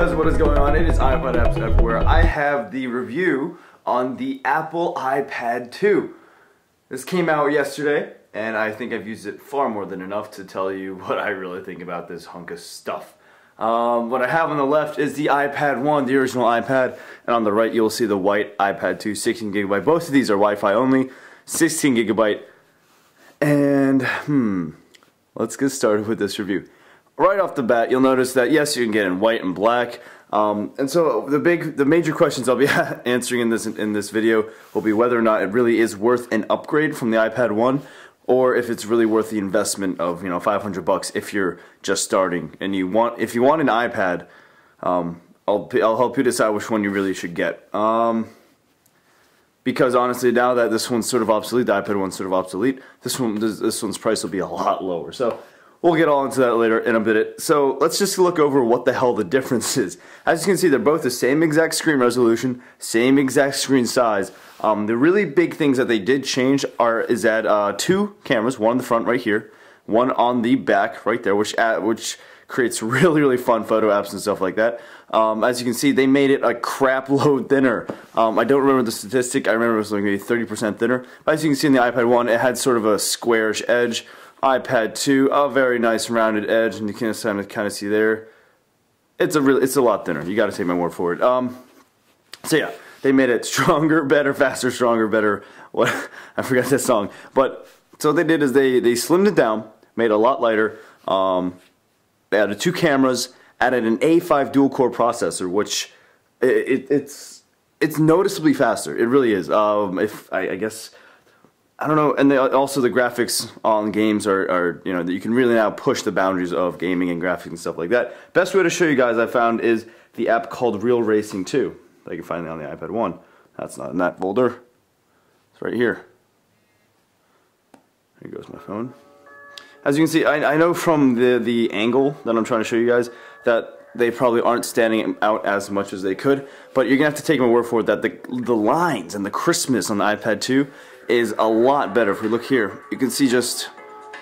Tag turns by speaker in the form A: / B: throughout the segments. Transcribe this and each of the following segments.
A: guys, what is going on? It is IpodappsEverywhere. I have the review on the Apple iPad 2. This came out yesterday, and I think I've used it far more than enough to tell you what I really think about this hunk of stuff. What I have on the left is the iPad 1, the original iPad, and on the right you'll see the white iPad 2, 16GB. Both of these are Wi-Fi only, 16GB. And, let's get started with this review. Right off the bat, you'll notice that yes, you can get in white and black. And so the major questions I'll be answering in this video will be whether or not it really is worth an upgrade from the iPad 1, or if it's really worth the investment of, you know, $500 if you're just starting and if you want an iPad. I'll help you decide which one you really should get. Because honestly, now that this one's sort of obsolete, the iPad 1's sort of obsolete, this one's price will be a lot lower. So we'll get all into that later in a bit. So let's just look over what the hell the difference is. As you can see, they're both the same exact screen resolution, same exact screen size. The really big things that they did change is that two cameras, one on the front right here, one on the back right there, which creates really fun photo apps and stuff like that. As you can see, they made it a crap load thinner. I don't remember the statistic. I remember it was like maybe 30% thinner. But as you can see in the iPad 1, it had sort of a squarish edge. iPad 2, a very nice rounded edge, and you can kind of see there. It's a lot thinner. You got to take my word for it. So yeah, they made it stronger, better, faster, stronger, better. What I forgot that song. But so what they did is they slimmed it down, made it a lot lighter. They added two cameras, added an A5 dual-core processor, which it's noticeably faster. It really is. I guess. I don't know, and also the graphics on games are, you know, that you can really now push the boundaries of gaming and graphics and stuff like that. Best way to show you guys I found is the app called Real Racing 2. That you can find it on the iPad 1. That's not in that folder. It's right here. Here goes my phone. As you can see, I know from the angle that I'm trying to show you guys that they probably aren't standing out as much as they could, but you're going to have to take my word for it that the lines and the crispness on the iPad 2 is a lot better. If we look here, you can see just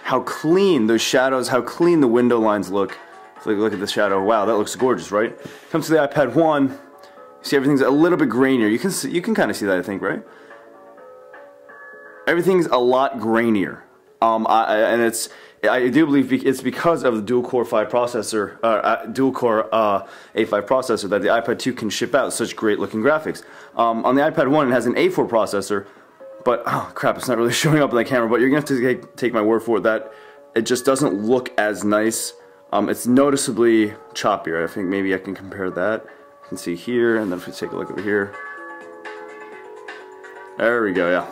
A: how clean those shadows, how clean the window lines look. If we look at the shadow, wow, that looks gorgeous, right? Comes to the iPad 1, you see everything's a little bit grainier. You can kind of see that, I think, right? Everything's a lot grainier, I do believe it's because of the dual-core 5 processor, dual-core A5 processor that the iPad 2 can ship out such great-looking graphics. On the iPad 1, it has an A4 processor. But, oh crap, it's not really showing up on the camera, but you're going to have to take my word for it that it just doesn't look as nice. It's noticeably choppier. I think maybe I can compare that. You can see here, and then if we take a look over here. There we go, yeah.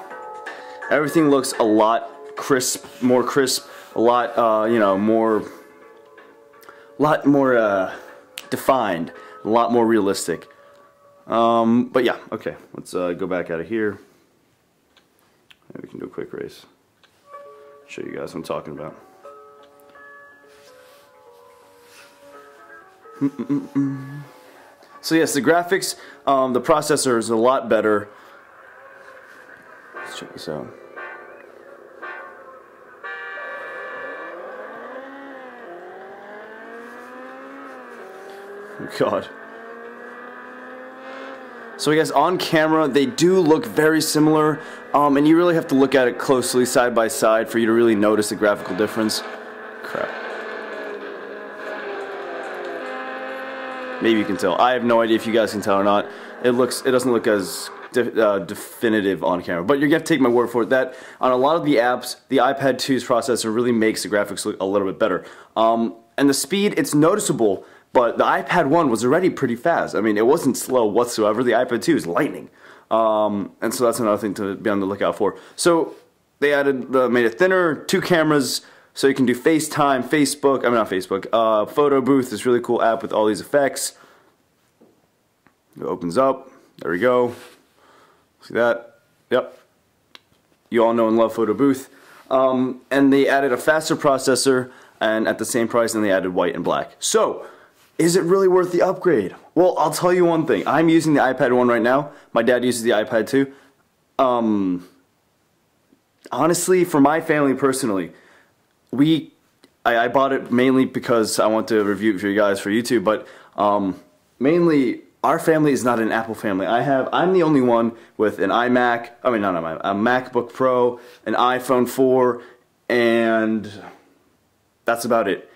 A: Everything looks a lot more crisp, a lot, you know, more defined, a lot more realistic. But yeah, okay, let's go back out of here. Maybe we can do a quick race. Show you guys what I'm talking about. So yes, the graphics, the processor is a lot better. Let's check this out. Oh God. So I guess on camera they do look very similar, and you really have to look at it closely side by side for you to really notice the graphical difference. Crap. Maybe you can tell. I have no idea if you guys can tell or not. It doesn't look as definitive on camera, but you're gonna have to take my word for it that on a lot of the apps, the iPad 2's processor really makes the graphics look a little bit better. And the speed, it's noticeable. But the iPad 1 was already pretty fast. I mean, it wasn't slow whatsoever. The iPad 2 is lightning. And so that's another thing to be on the lookout for. So they made it thinner, two cameras, so you can do FaceTime, Facebook, I mean not Facebook, Photo Booth, this really cool app with all these effects. It opens up, there we go. See that? Yep. You all know and love Photo Booth. And they added a faster processor, and at the same price, and they added white and black. So, is it really worth the upgrade? Well, I'll tell you one thing. I'm using the iPad 1 right now. My dad uses the iPad 2. Honestly, for my family personally, I bought it mainly because I want to review it for you guys for YouTube, but mainly our family is not an Apple family. I'm the only one with an iMac, a MacBook Pro, an iPhone 4, and that's about it.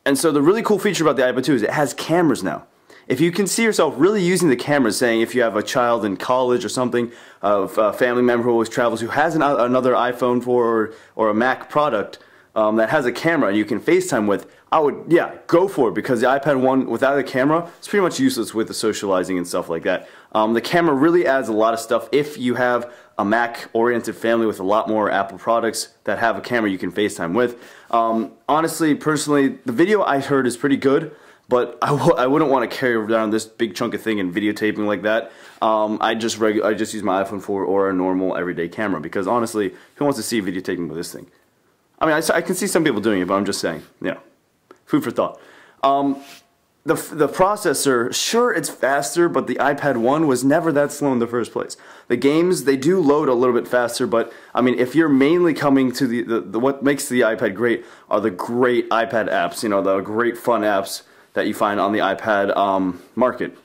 A: And so the really cool feature about the iPad 2 is it has cameras now. If you can see yourself really using the camera, saying if you have a child in college or something, a family member who always travels who has another iPhone 4 or a Mac product that has a camera and you can FaceTime with, I would, yeah, go for it, because the iPad 1 without a camera is pretty much useless with the socializing and stuff like that. The camera really adds a lot of stuff if you have a Mac-oriented family with a lot more Apple products that have a camera you can FaceTime with. Honestly, personally, the video I heard is pretty good, but I wouldn't want to carry around this big chunk of thing and videotaping like that. I just use my iPhone 4 or a normal everyday camera, because honestly, who wants to see videotaping with this thing? I mean, I can see some people doing it, but I'm just saying, you know, food for thought. The processor, sure, it's faster, but the iPad 1 was never that slow in the first place. The games, they do load a little bit faster, but I mean, if you're mainly coming to what makes the iPad great are the great iPad apps, you know, the great fun apps that you find on the iPad market.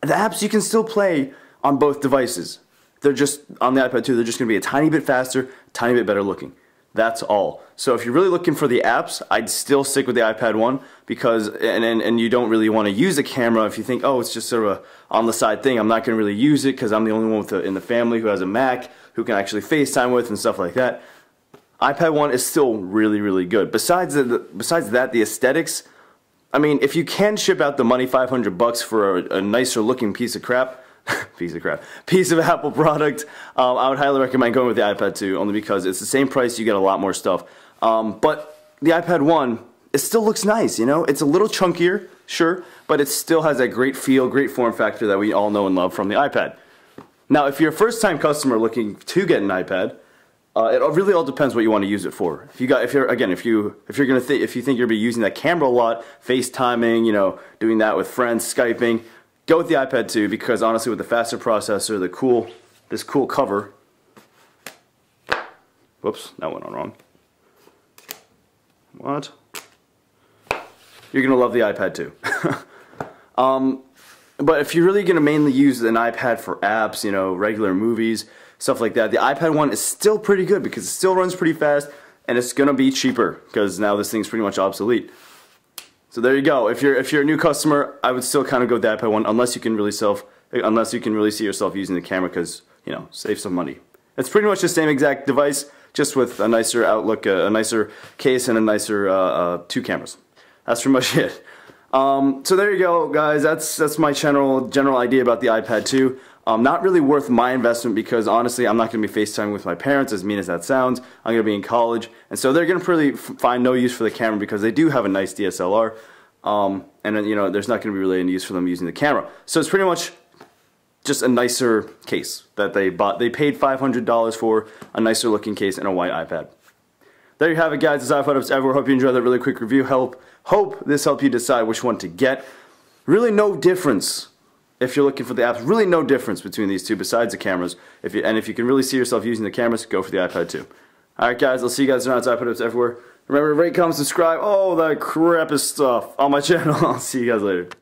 A: The apps you can still play on both devices. They're just, on the iPad 2, they're just going to be a tiny bit faster, tiny bit better looking. That's all. So if you're really looking for the apps, I'd still stick with the iPad 1, because and you don't really want to use the camera if you think, oh, it's just sort of a on the side thing. I'm not going to really use it because I'm the only one in the family who has a Mac who can actually FaceTime with and stuff like that. iPad 1 is still really, really good. Besides that, the aesthetics, I mean, if you can ship out the money, $500 for a nicer looking piece of crap, piece of Apple product, I would highly recommend going with the iPad 2, only because it's the same price, you get a lot more stuff. But the iPad 1, it still looks nice, you know? It's a little chunkier, sure, but it still has that great feel, great form factor that we all know and love from the iPad. Now, if you're a first-time customer looking to get an iPad, it really all depends what you want to use it for. If you think you're gonna be using that camera a lot, FaceTiming, you know, doing that with friends, Skyping, go with the iPad 2, because honestly, with the faster processor, this cool cover. Whoops, that went on wrong. What? You're gonna love the iPad 2. But if you're really gonna mainly use an iPad for apps, you know, regular movies, stuff like that, the iPad 1 is still pretty good because it still runs pretty fast, and it's gonna be cheaper because now this thing's pretty much obsolete. So there you go. If you're a new customer, I would still kind of go with the iPad 1, unless you can really see yourself using the camera, because, you know, save some money. It's pretty much the same exact device, just with a nicer outlook, a nicer case, and a nicer 2 cameras. That's pretty much it. So there you go, guys. That's my general idea about the iPad 2. Not really worth my investment, because honestly, I'm not going to be FaceTiming with my parents, as mean as that sounds. I'm going to be in college, and so they're going to really find no use for the camera, because they do have a nice DSLR, and then, you know, there's not going to be really any use for them using the camera. So it's pretty much just a nicer case that they bought. They paid $500 for a nicer looking case and a white iPad. There you have it, guys. It's IpodappsEverywhere. Hope you enjoyed that really quick review. Hope this helped you decide which one to get. Really no difference. If you're looking for the apps, really no difference between these two besides the cameras. If you can really see yourself using the cameras, go for the iPad 2. Alright, guys, I'll see you guys around. It's IpodappsEverywhere. Remember to rate, comment, subscribe, all that crap is stuff on my channel. I'll see you guys later.